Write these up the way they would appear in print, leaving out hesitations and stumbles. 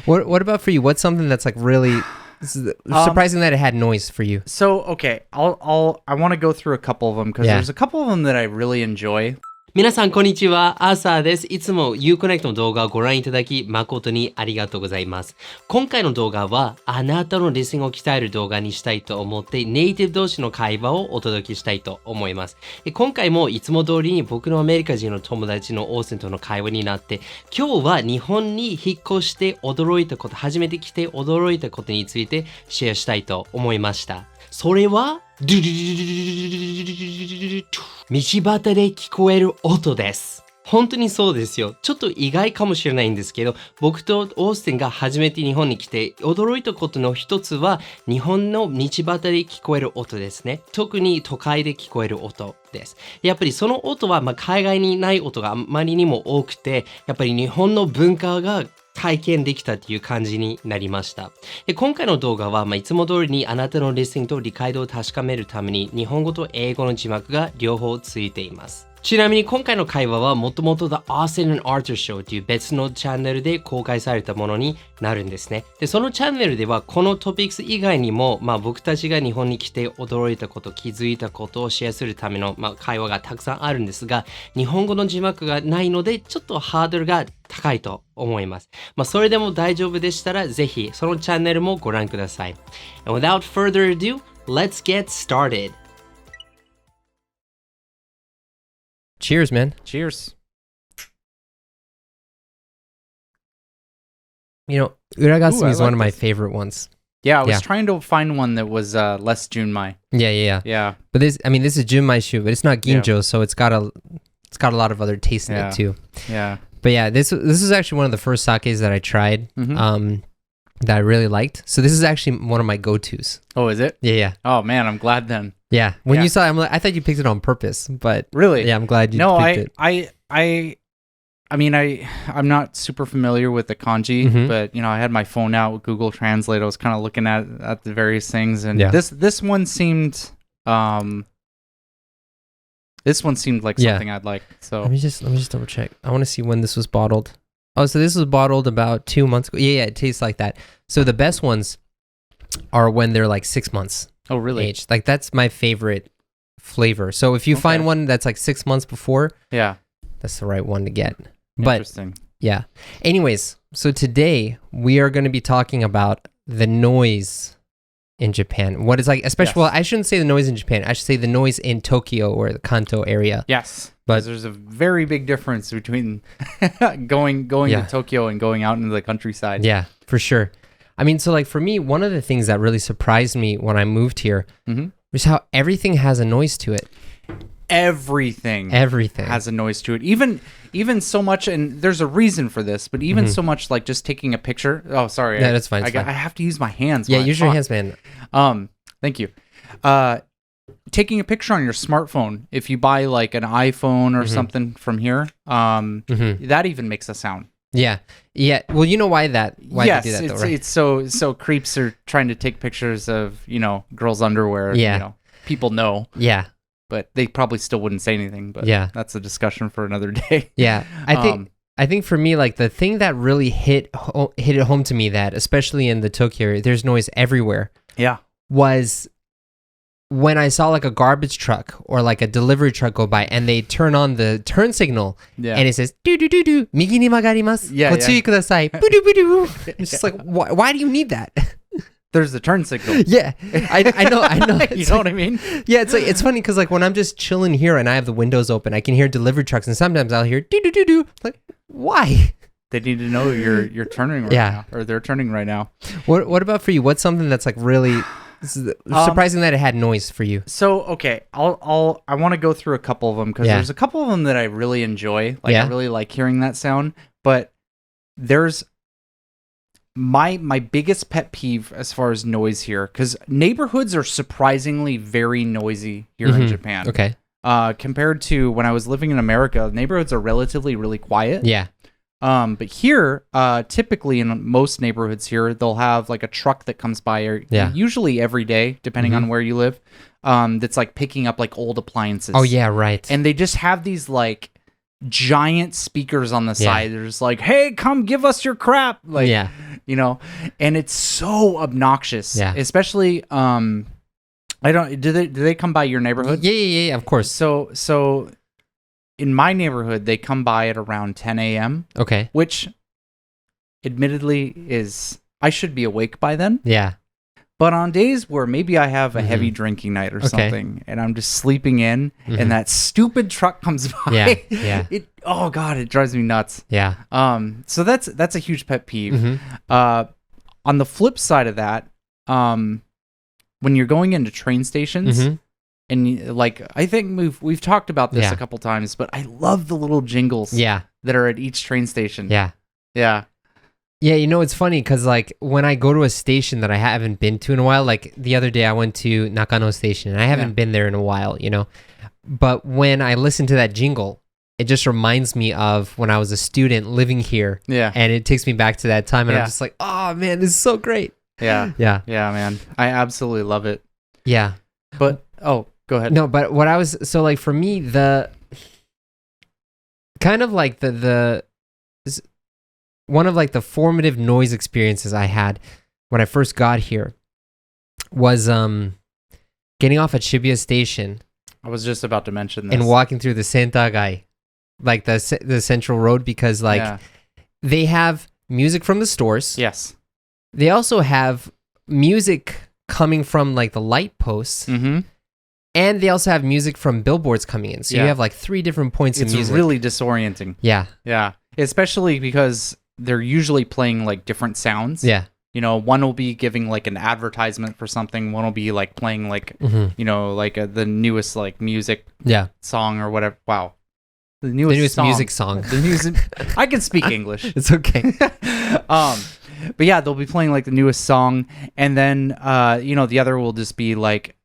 What about for you? What's something that's like really surprising that it had noise for you? So, okay, I want to go through a couple of them because there's a couple of them that I really enjoy. 皆さんこんにちは、アーサーです。いつも IU-Connect の動画をご覧いただき誠にありがとうございます。今回の動画はあなたのリスニングを鍛える動画にしたいと思ってネイティブ同士の会話をお届けしたいと思います。今回もいつも通りに僕のアメリカ人の友達のオースティンとの会話になって、今日は日本に引っ越して驚いたこと、初めて来て驚いたことについてシェアしたいと思いました。それは道端で聞こえる音です。本当にそうですよ。ちょっと意外かもしれないんですけど、僕とオースティンが初めて日本に来て驚いたことの一つは日本の道端で聞こえる音ですね。特に都会で聞こえる音です。やっぱりその音は海外にない音があまりにも多くて、やっぱり日本の文化が体験できたっていう感じになりました。今回の動画は、いつも通りにあなたのリスニングと理解度を確かめるために日本語と英語の字幕が両方ついています。ちなみに今回の会話はもともと The Austin and Arthur Show という別のチャンネルで公開されたものになるんですね。で、そのチャンネルではこのトピックス以外にも、僕たちが日本に来て驚いたこと、気づいたことをシェアするための、会話がたくさんあるんですが、日本語の字幕がないのでちょっとハードルが高いと思います。それでも大丈夫でしたらぜひそのチャンネルもご覧ください。And without further ado, let's get started. Cheers, man. Cheers. You know, Uragasumi is I one like of my this. favorite ones. Yeah, I was trying to find one that was less Junmai. Yeah. But this is Junmai shu, but it's not ginjo, so it's got a lot of other taste in it too. Yeah. But yeah, this is actually one of the first sakes that I tried. That I really liked. So this is actually one of my go-tos. Oh, is it? Yeah. Oh man, I'm glad then. Yeah. When you saw it, I thought you picked it on purpose, but really, yeah, I'm glad you picked it. I'm not super familiar with the kanji, but I had my phone out with Google Translate. I was kind of looking at the various things, and this one seemed like something I'd like. So let me just double check. I want to see when this was bottled. Oh, so this was bottled about 2 months ago. Yeah, it tastes like that. So the best ones are when they're like 6 months. Oh, really? Aged. Like that's my favorite flavor. So if you find one that's like 6 months before, that's the right one to get. But interesting. Yeah. Anyways, so today we are going to be talking about the noise in Japan. What is like, especially, well, I shouldn't say the noise in Japan. I should say the noise in Tokyo or the Kanto area. Yes. But there's a very big difference between going to Tokyo and going out into the countryside. Yeah, for sure. I mean, so like for me, one of the things that really surprised me when I moved here was how everything has a noise to it. Everything has a noise to it. Even so much, and there's a reason for this, but even so much like just taking a picture. Oh, sorry. Yeah, that's fine. I have to use my hands. Yeah, use your hands, man. Thank you. Taking a picture on your smartphone, if you buy like an iPhone or something from here, that even makes a sound. Yeah. Well, you know why they do that though, right? It's so creeps are trying to take pictures of, girls' underwear. Yeah. People know. Yeah. But they probably still wouldn't say anything. But that's a discussion for another day. Yeah. I think for me, like the thing that really hit it home to me, that especially in the Tokyo area, there's noise everywhere. Yeah. Was when I saw like a garbage truck or like a delivery truck go by and they turn on the turn signal and it says do do do do migi ni magarimasu gochuu kudasai budu budu. It's just like why do you need that? There's the turn signal. Yeah, I know. You know what I mean? Yeah, it's funny because like when I'm just chilling here and I have the windows open, I can hear delivery trucks and sometimes I'll hear do do do do. Like why? They need to know you're turning right now, or they're turning right now. What about for you? What's something that's like really surprising that it had noise for you? So okay, I want to go through a couple of them because there's a couple of them that I really enjoy. Like I really like hearing that sound, but there's my biggest pet peeve as far as noise here, because neighborhoods are surprisingly very noisy here in Japan. Okay. Compared to when I was living in America, neighborhoods are relatively really quiet. Yeah. But here, typically in most neighborhoods here, they'll have like a truck that comes by usually every day, depending on where you live, that's like picking up like old appliances. Oh yeah, right. And they just have these like giant speakers on the side. They're just like, hey, come give us your crap. Like, you know, and it's so obnoxious. Yeah. Especially, I don't, do they come by your neighborhood? Yeah, of course. So in my neighborhood, they come by at around 10 a.m. Okay. Which admittedly is, I should be awake by then. Yeah. But on days where maybe I have a heavy drinking night or something, and I'm just sleeping in, and that stupid truck comes by, oh god, it drives me nuts. Yeah. So that's a huge pet peeve. On the flip side of that, when you're going into train stations, and like I think we've talked about this a couple times, but I love the little jingles that are at each train station. Yeah. Yeah, you know, it's funny because, like, when I go to a station that I haven't been to in a while, like, the other day I went to Nakano Station, and I haven't been there in a while, you know? But when I listen to that jingle, it just reminds me of when I was a student living here. Yeah. And it takes me back to that time, and I'm just like, oh, man, this is so great. Yeah, man. I absolutely love it. Yeah. But, go ahead. No, but what I was, so, like, for me, the, kind of like one of like the formative noise experiences I had when I first got here was getting off at Shibuya Station. I was just about to mention this. And walking through the Sentagai, like the central road, because like they have music from the stores. Yes. They also have music coming from like the light posts. And they also have music from billboards coming in. So you have like 3 different points of music. It's really disorienting. Yeah. Yeah. Especially because they're usually playing like different sounds. Yeah. You know, one will be giving like an advertisement for something. One will be like playing like, you know, like the newest like music song or whatever. Wow. The newest music song. The music. I can speak English. It's okay. But yeah, they'll be playing like the newest song. And then, you know, the other will just be like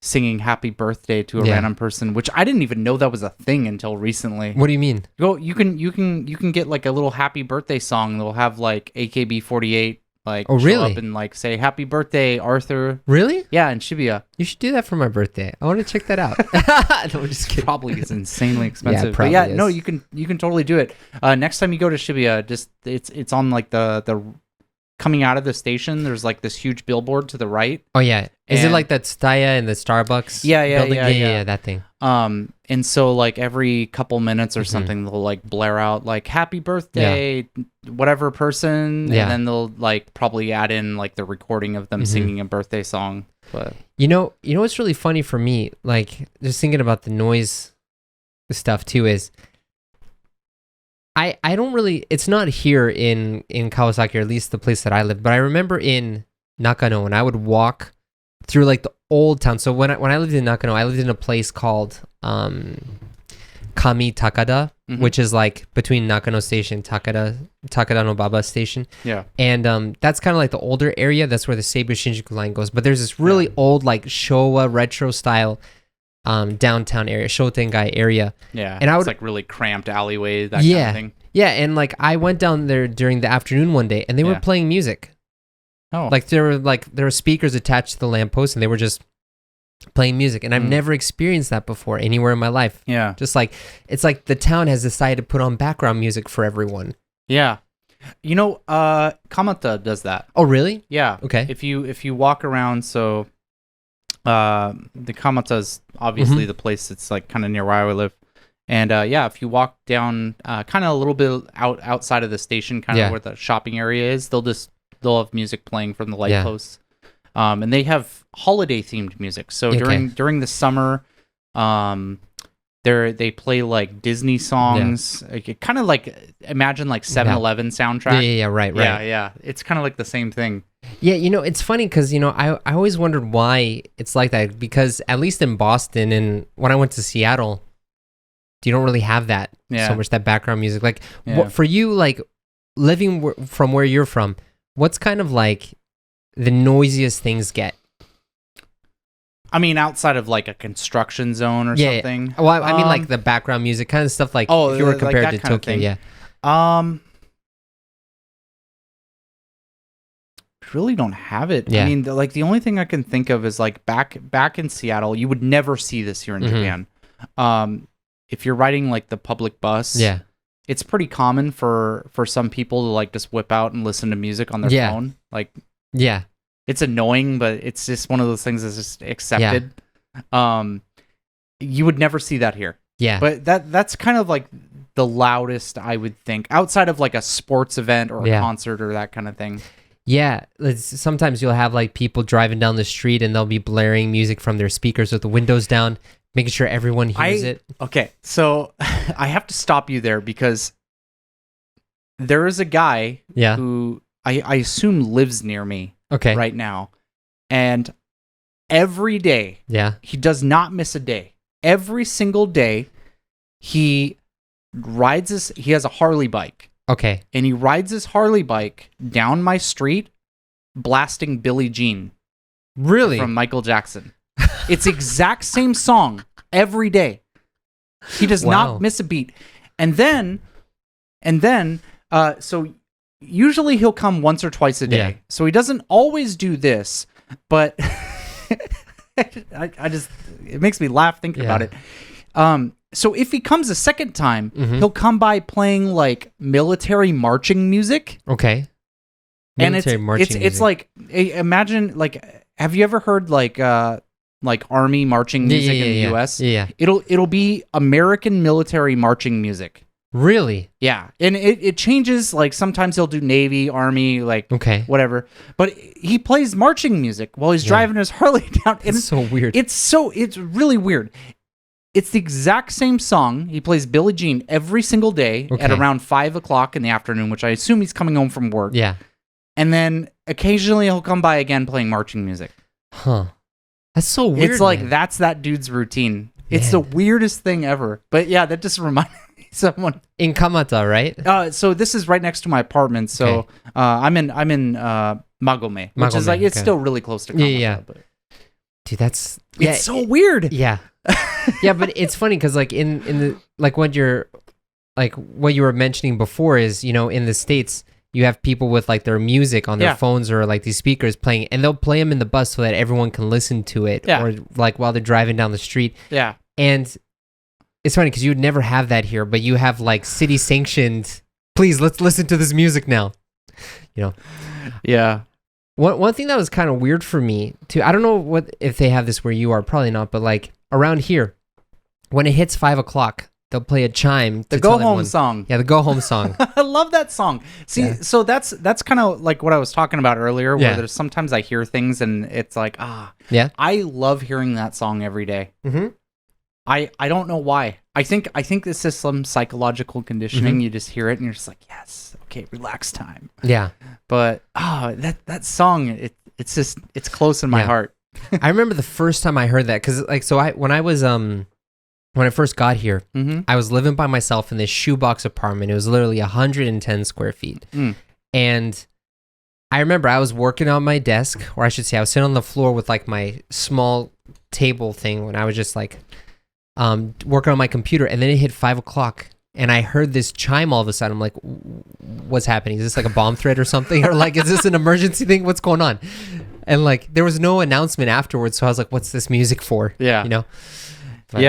singing happy birthday to a random person, which I didn't even know that was a thing until recently. What do you mean? You can get like a little happy birthday song. They'll have like AKB48 like show up and like say happy birthday Arthur. Really? Yeah, in Shibuya. You should do that for my birthday. I want to check that out. No, I'm just kidding. Probably is insanely expensive. Probably but is. No, you can totally do it. Next time you go to Shibuya, just it's on like the coming out of the station, there's like this huge billboard to the right. Oh yeah. Is it like that Tsutaya and the Starbucks building? Yeah, that thing. And so like every couple minutes or something, they'll like blare out like happy birthday, whatever person, and then they'll like probably add in like the recording of them singing a birthday song. But you know what's really funny for me, like just thinking about the noise stuff too, is I don't really, it's not here in Kawasaki, or at least the place that I live, but I remember in Nakano when I would walk through like the old town. So when I lived in Nakano, I lived in a place called Kami Takada, which is like between Nakano Station, Takada no Baba Station. Yeah. And that's kind of like the older area. That's where the Seibu Shinjuku line goes. But there's this really old like Showa retro style downtown area, Shotengai area. Yeah, and it's like really cramped alleyway, that kind of thing. Yeah, and like I went down there during the afternoon one day, and they were playing music. Oh, like there were speakers attached to the lamppost, and they were just playing music, and I've never experienced that before anywhere in my life. Yeah, just like it's like the town has decided to put on background music for everyone. Yeah, you know, Kamata does that. Oh, really? Yeah. Okay. If you walk around, so. The Kamata is obviously the place that's like kind of near where I live, and if you walk down kind of a little bit outside of the station, kind of where the shopping area is, they'll have music playing from the light posts, and they have holiday themed music. So during the summer, they play like Disney songs, kind of like imagine like 7-Eleven soundtrack. Yeah, right. Yeah, it's kind of like the same thing. Yeah, you know, it's funny because, you know, I always wondered why it's like that, because at least in Boston and when I went to Seattle, you don't really have that so much, that background music. Like, what, for you, like, living from where you're from, what's kind of like the noisiest things get? I mean, outside of like a construction zone or something. Yeah. Well, I mean, like the background music, kind of stuff like if you were compared to Tokyo, really don't have it. I mean, like the only thing I can think of is like back in Seattle, you would never see this here in Japan. if you're riding like the public bus, it's pretty common for some people to like just whip out and listen to music on their phone. Like, it's annoying, but it's just one of those things that's just accepted. You would never see that here. But that's kind of like the loudest, I would think, outside of like a sports event or a concert or that kind of thing. Sometimes you'll have like people driving down the street and they'll be blaring music from their speakers with the windows down, making sure everyone hears it. Okay, so I have to stop you there because there is a guy who I assume lives near me right now. And every day, he does not miss a day. Every single day, he has a Harley bike. Okay. And he rides his Harley bike down my street, blasting Billie Jean. Really? From Michael Jackson. It's the exact same song every day. He does not miss a beat. And then, so usually he'll come once or twice a day. So he doesn't always do this, but it makes me laugh thinking about it. So if he comes a second time, he'll come by playing like military marching music. Okay. Military marching music. It's like, imagine like, have you ever heard like army marching music in the US? Yeah. It'll be American military marching music. Really? Yeah. And it changes, like sometimes he'll do Navy, Army, like whatever. But he plays marching music while he's driving his Harley down. And it's so weird. It's really weird. It's the exact same song. He plays Billie Jean every single day at around 5 o'clock in the afternoon, which I assume he's coming home from work. Yeah. And then occasionally he'll come by again playing marching music. Huh. That's so weird. It's like, that's that dude's routine. It's the weirdest thing ever. But yeah, that just reminded me of someone. In Kamata, right? So this is right next to my apartment. So I'm in Magome, which is like, it's still really close to Kamata. Yeah. But dude, it's so weird. Yeah. Yeah, but it's funny because like in the like what you were mentioning before is, you know, in the States you have people with like their music on their phones or like these speakers playing, and they'll play them in the bus so that everyone can listen to it or like while they're driving down the street. Yeah. And it's funny because you would never have that here, but you have like city sanctioned, please let's listen to this music now. You know. Yeah. One thing that was kind of weird for me too, I don't know if they have this where you are, probably not, but like around here, when it hits 5 o'clock, they'll play a chime. The go home song. Yeah, the go home song. I love that song. See, so that's kind of like what I was talking about earlier, where there's sometimes I hear things and it's like, I love hearing that song every day. Mm-hmm. I don't know why. I think this is some psychological conditioning. Mm-hmm. You just hear it and you're just like, yes, okay, relax time. Yeah. But that song, it's close in my heart. I remember the first time I heard that because like when I first got here, I was living by myself in this shoebox apartment. It was literally 110 square feet, and I remember I was working on my desk, or I should say, I was sitting on the floor with like my small table thing when I was just like working on my computer, and then it hit 5 o'clock. And I heard this chime all of a sudden. I'm like, what's happening? Is this like a bomb threat or something? Or like, is this an emergency thing? What's going on? And like, there was no announcement afterwards. So I was like, what's this music for? Yeah. You know? But,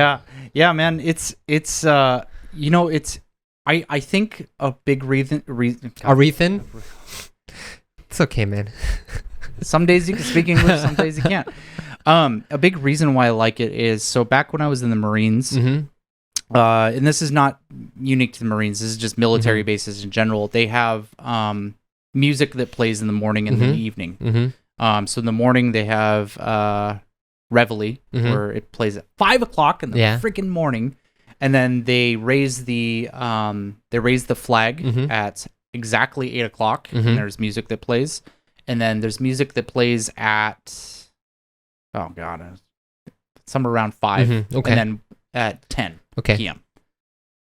yeah, man. It's you know, I think a big reason. It's okay, man. Some days you can speak English, some days you can't. A big reason why I like it is, so back when I was in the Marines, and this is not unique to the Marines, this is just military bases in general, they have music that plays in the morning and the evening. So in the morning they have Reveille, where it plays at 5 o'clock in the freaking morning, and then they raise the flag at exactly 8 o'clock, and there's music that plays, and then there's music that plays at somewhere around 5, and then at 10 p.m.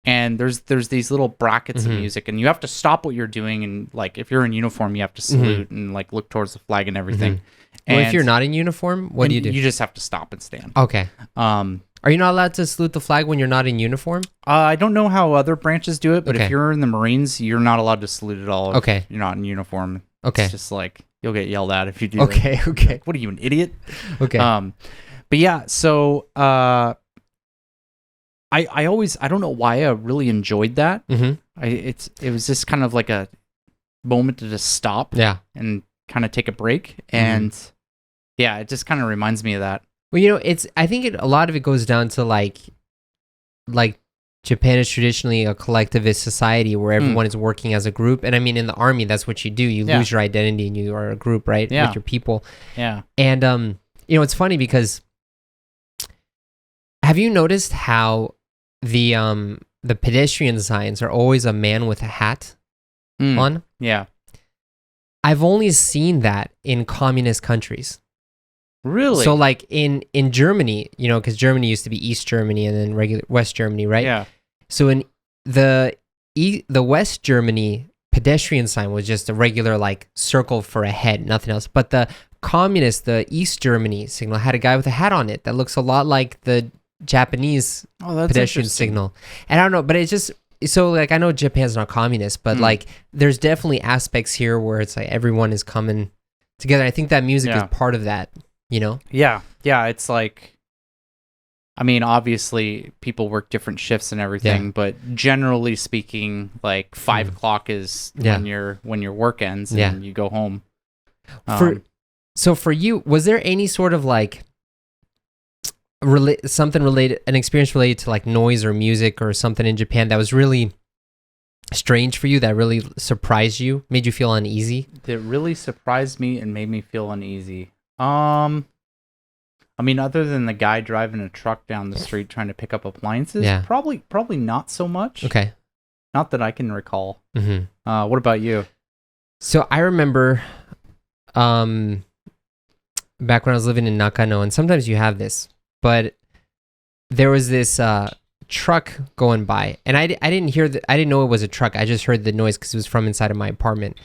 And there's these little brackets of music, and you have to stop what you're doing, and like if you're in uniform, you have to salute and like look towards the flag and everything. And well, if you're not in uniform, what do you do? You just have to stop and stand. Okay. Are you not allowed to salute the flag when you're not in uniform? I don't know how other branches do it, but if you're in the Marines, you're not allowed to salute at all. If you're not in uniform. Okay. It's just like you'll get yelled at if you do. Okay. That. Okay. Like, what are you, an idiot? Okay. But yeah, so I don't know why I really enjoyed that. It was just kind of like a moment to just stop and kind of take a break. And yeah, it just kind of reminds me of that. Well, I think a lot of it goes down to like Japan is traditionally a collectivist society where everyone is working as a group. And I mean, in the army, that's what you do. You lose your identity and you are a group, right? With your people. Yeah. And, it's funny because have you noticed how the pedestrian signs are always a man with a hat on? Yeah. I've only seen that in communist countries. Really? So like in Germany, because Germany used to be East Germany and then regular West Germany, right? Yeah. So in the West Germany pedestrian sign was just a regular like circle for a head, nothing else. But the East Germany signal had a guy with a hat on it that looks a lot like the Japanese pedestrian signal. And I don't know, but it's just so like I know Japan's not communist, but like there's definitely aspects here where it's like everyone is coming together. I think that music is part of that. Yeah, it's like, I mean, obviously people work different shifts and everything, but generally speaking, like 5 o'clock is when your work ends and you go home. So for you, was there any sort of like an experience related to like noise or music or something in Japan that was really strange for you, that really surprised you, made you feel uneasy? That really surprised me and made me feel uneasy. I mean, other than the guy driving a truck down the street trying to pick up appliances, probably not so much. Okay. Not that I can recall. What about you? So I remember back when I was living in Nakano, and sometimes you have this, but there was this truck going by, and I didn't know it was a truck. I just heard the noise because it was from inside of my apartment,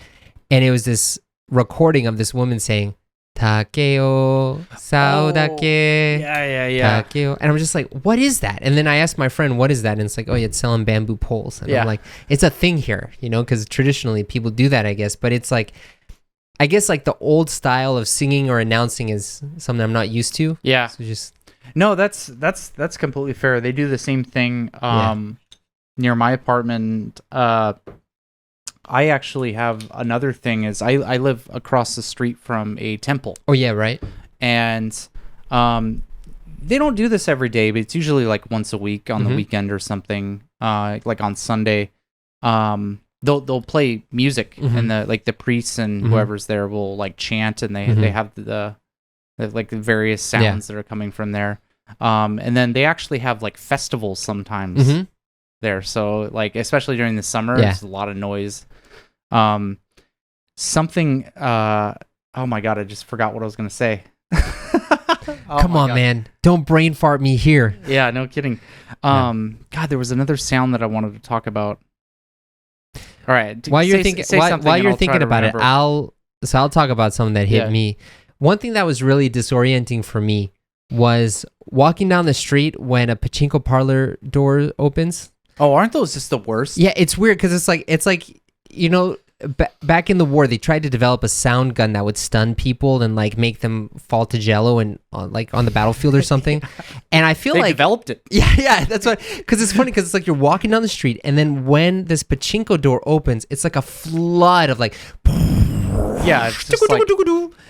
and it was this recording of this woman saying, Takeo, Saodake. Yeah. Takeo. And I'm just like, what is that? And then I asked my friend, what is that? And it's like, oh, yeah, it's selling bamboo poles. And I'm like, it's a thing here, because traditionally people do that, I guess. But it's like, I guess like the old style of singing or announcing is something I'm not used to. Yeah. So just... No, that's completely fair. They do the same thing near my apartment. I actually have another thing is I live across the street from a temple. Oh, yeah, right. And they don't do this every day, but it's usually like once a week on the weekend or something. Like on Sunday, they'll play music and the priests and whoever's there will like chant, and they have the like the various sounds that are coming from there. And then they actually have like festivals sometimes there. So like especially during the summer, there's a lot of noise. Oh my god, I just forgot what I was gonna say. Come on, man, don't brain fart me here. Yeah, no kidding. God, there was another sound that I wanted to talk about. All right, while you're thinking about it, I'll talk about something that hit me. One thing that was really disorienting for me was walking down the street when a pachinko parlor door opens. Oh, aren't those just the worst? Yeah, it's weird because it's like back in the war, they tried to develop a sound gun that would stun people and like make them fall to jello and like on the battlefield or something. And I feel they like developed it. Yeah, that's what. Because it's funny because it's like you're walking down the street and then when this pachinko door opens, it's like a flood of like. Yeah, it's just like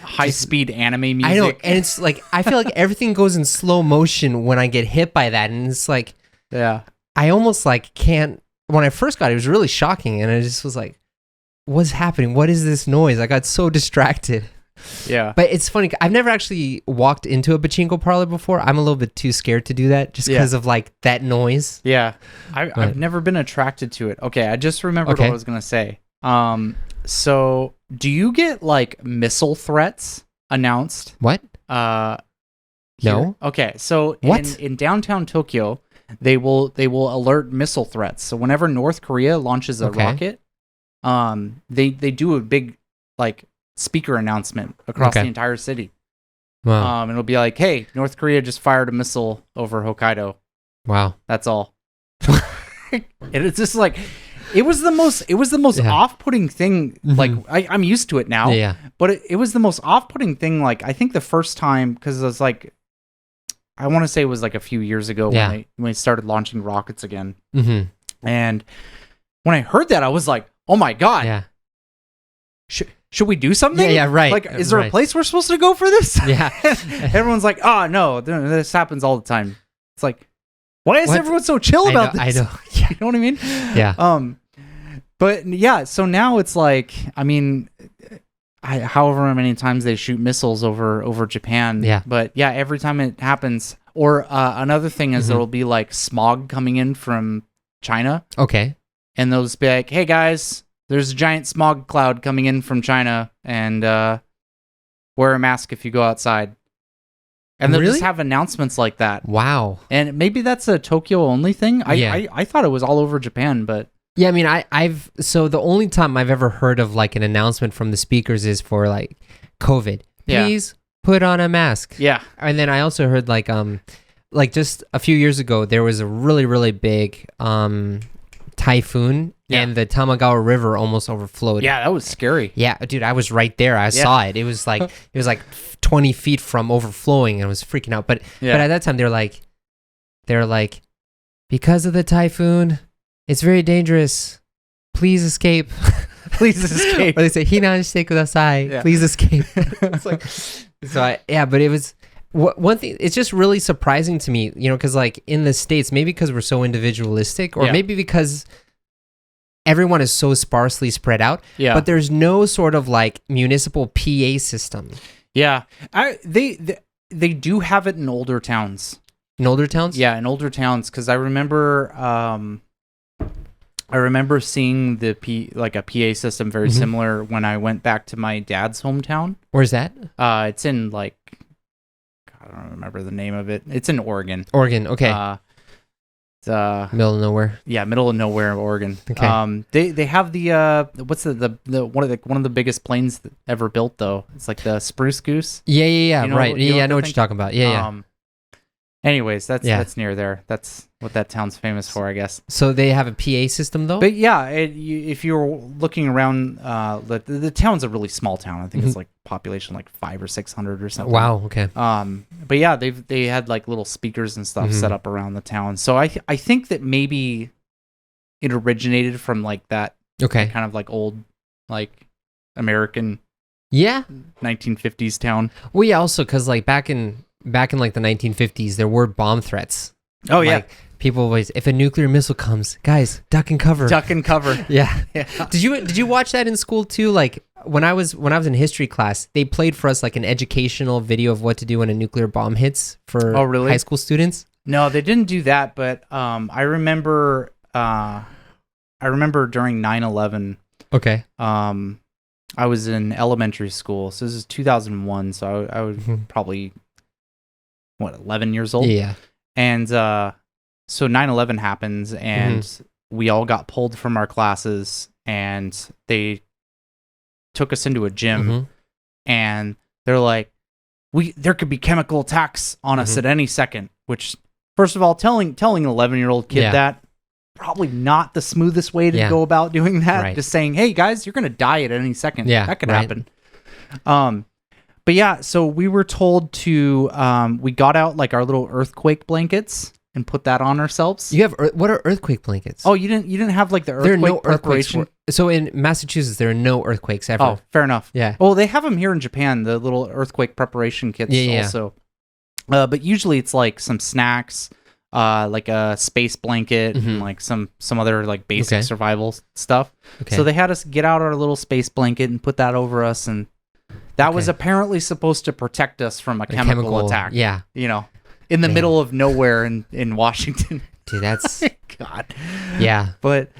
high-speed anime music. I know, and it's like I feel like everything goes in slow motion when I get hit by that, and it's like, I almost like can't. When I first got it, it was really shocking, and I just was like, "What's happening? What is this noise?" I got so distracted. Yeah, but it's funny. I've never actually walked into a pachinko parlor before. I'm a little bit too scared to do that, just because of like that noise. Yeah, I've never been attracted to it. Okay, I just remembered what I was gonna say. So do you get like missile threats announced? What? No. Okay, so what? In downtown Tokyo, they will alert missile threats. So whenever North Korea launches a rocket, they do a big like speaker announcement across the entire city. Wow. And it'll be like, "Hey, North Korea just fired a missile over Hokkaido." Wow. That's all. And it's just like it was the most off-putting thing. Like I'm used to it now. Yeah. But it was the most off-putting thing. Like I think the first time, because it was like I want to say it was like a few years ago when they started launching rockets again. And when I heard that, I was like, oh my God. Yeah. Should we do something? Yeah, right. Like, is there a place we're supposed to go for this? Yeah. Everyone's like, oh, no, this happens all the time. It's like, why is everyone so chill about this? I know. Yeah. You know what I mean? Yeah. But yeah, so now it's like, I mean, however many times they shoot missiles over Japan. Yeah. But yeah, every time it happens. Or another thing is there will be like smog coming in from China. Okay. And they'll just be like, hey guys, there's a giant smog cloud coming in from China, and wear a mask if you go outside. And they'll just have announcements like that. Wow. And maybe that's a Tokyo only thing. I thought it was all over Japan, but yeah, I mean, so the only time I've ever heard of like an announcement from the speakers is for like COVID. Please put on a mask. Yeah. And then I also heard like just a few years ago there was a really, really big typhoon and the Tamagawa River almost overflowed. Yeah, that was scary. Yeah, dude, I was right there. I saw it. It was like 20 feet from overflowing, and I was freaking out. But at that time they were like, because of the typhoon, it's very dangerous. Please escape. Please escape. Or they say, "Hinan shite kudasai." Yeah. Please escape. It's like, but it was one thing. It's just really surprising to me, because like in the States, maybe because we're so individualistic, or maybe because everyone is so sparsely spread out. Yeah. But there's no sort of like municipal PA system. Yeah. They do have it in older towns. In older towns? Yeah, in older towns, because I remember seeing a PA system very similar when I went back to my dad's hometown. Where's that? It's in like, I don't remember the name of it. It's in Oregon. Oregon, okay. Middle of nowhere. Yeah, middle of nowhere, Oregon. Okay. They have the what's the one of the biggest planes ever built though. It's like the Spruce Goose. Yeah. You know, right. I know what you're talking about. Yeah. Anyways, that's near there. That's what that town's famous for, I guess. So they have a PA system, though? But yeah, if you're looking around, the town's a really small town. I think it's like population like 500 or 600 or something. Wow, okay. But yeah, they had like little speakers and stuff set up around the town. So I think that maybe it originated from like that kind of like old like American 1950s town. Well, yeah, also because like back in like the 1950s, there were bomb threats. Oh, yeah. Like, people always, if a nuclear missile comes, guys, duck and cover. Duck and cover. Yeah. Did you watch that in school too? Like when I was in history class, they played for us like an educational video of what to do when a nuclear bomb hits for high school students. No, they didn't do that, but I remember during 9/11. Okay. I was in elementary school, so this is 2001. So I was probably 11 years old. Yeah. And so 9/11 happens, and we all got pulled from our classes, and they took us into a gym, and they're like, there could be chemical attacks on us at any second. Which, first of all, telling an 11-year-old kid that, probably not the smoothest way to go about doing that. Right. Just saying, hey guys, you're gonna die at any second. Yeah, that could happen. But yeah, so we were told to we got out like our little earthquake blankets and put that on ourselves. You have what are earthquake blankets? Oh, you didn't have like the earthquake preparation. So in Massachusetts, there are no earthquakes ever. Oh, fair enough. Yeah. Well, they have them here in Japan, the little earthquake preparation kits also. But usually it's like some snacks, like a space blanket, and like some other like basic survival stuff. Okay. So they had us get out our little space blanket and put that over us, and that was apparently supposed to protect us from a chemical attack. Yeah. In the middle of nowhere in Washington. Dude, that's God. Yeah. But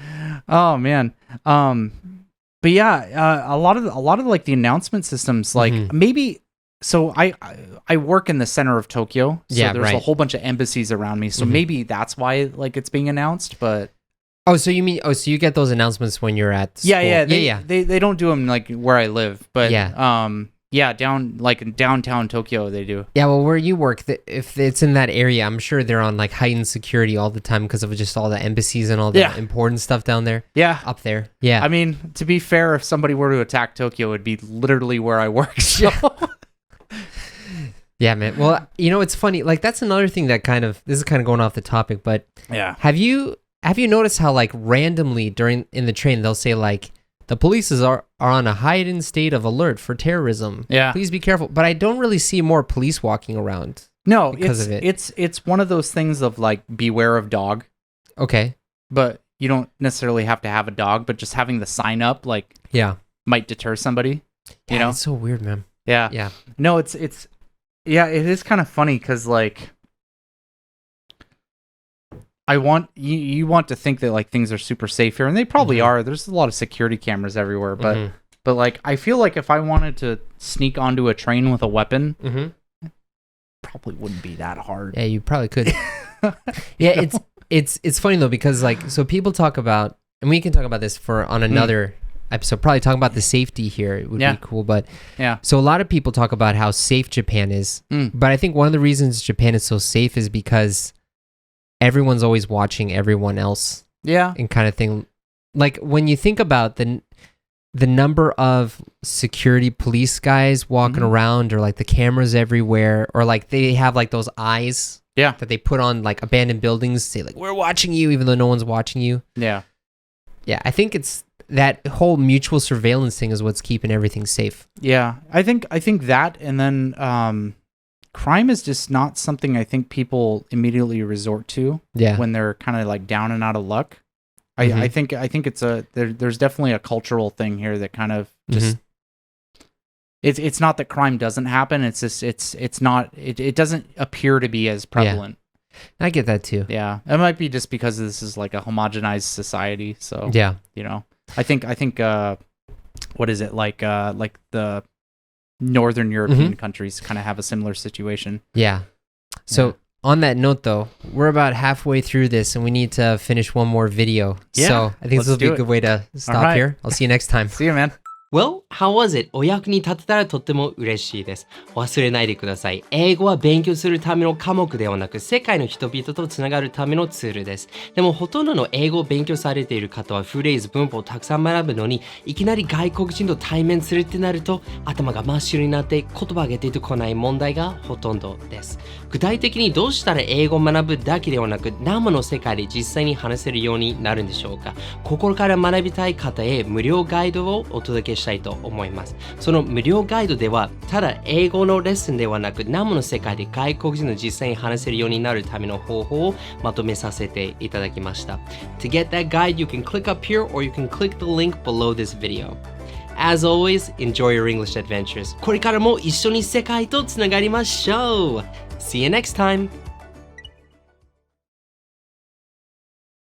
oh man. But yeah, a lot of like the announcement systems, like maybe. So I work in the center of Tokyo. So there's a whole bunch of embassies around me. So maybe that's why like it's being announced. But so you get those announcements when you're at school. Yeah. They don't do them like where I live, but down like in downtown Tokyo they do. Yeah, well, where you work, if it's in that area, I'm sure they're on like heightened security all the time because of just all the embassies and all the important stuff down there. Yeah, up there. Yeah, I mean, to be fair, if somebody were to attack Tokyo, it'd be literally where I work. So. Yeah, man. Well, it's funny. Like that's another thing that this is kind of going off the topic, but have you noticed how like randomly in the train they'll say like the police are on a heightened state of alert for terrorism. Yeah. Please be careful. But I don't really see more police walking around. No, it's one of those things of like beware of dog. Okay. But you don't necessarily have to have a dog, but just having the sign up like might deter somebody. You know? It's so weird, man. Yeah. Yeah. No, it is kind of funny because like you want to think that like things are super safe here, and they probably are. There's a lot of security cameras everywhere, but like I feel like if I wanted to sneak onto a train with a weapon, probably wouldn't be that hard. Yeah, you probably could. Yeah, it's funny though because like so people talk about, and we can talk about this on another episode. Probably talking about the safety here it would be cool, but so a lot of people talk about how safe Japan is, but I think one of the reasons Japan is so safe is because everyone's always watching everyone else. Yeah, and kind of thing. Like when you think about the number of security police guys walking around, or like the cameras everywhere, or like they have like those eyes that they put on like abandoned buildings, say like we're watching you even though no one's watching you. Yeah I think it's that whole mutual surveillance thing is what's keeping everything safe. I think that, and then crime is just not something I think people immediately resort to when they're kind of like down and out of luck. I think it's there's definitely a cultural thing here that kind of just it's not that crime doesn't happen. It's just it doesn't appear to be as prevalent. I get that too. Yeah, it might be just because this is like a homogenized society. So I think what is it like the Northern European countries kind of have a similar situation. Yeah. So on that note, though, we're about halfway through this, and we need to finish one more video. Yeah, so I think this will be a good way to stop here. I'll see you next time. See you, man. Well, how was it? お役に立てたらとっても嬉しいです。忘れないでください。英語は勉強するための科目ではなく、世界の人々とつながるためのツールです。でも、ほとんどの英語を勉強されている方は、フレーズ、文法をたくさん学ぶのに、いきなり外国人と対面するってなると、頭が真っ白になって言葉が出てこない問題がほとんどです。具体的にどうしたら英語を学ぶだけではなく、生の世界で実際に話せるようになるんでしょうか。心から学びたい方へ無料ガイドをお届けしたいと思います。その無料ガイドでは、ただ英語のレッスンではなく、生の世界で外国人の実際に話せるようになるための方法をまとめさせていただきました。To get that guide, you can click up here or you can click the link below this video. As always, enjoy your English adventures. これからも一緒に世界とつながりましょう。See you next time!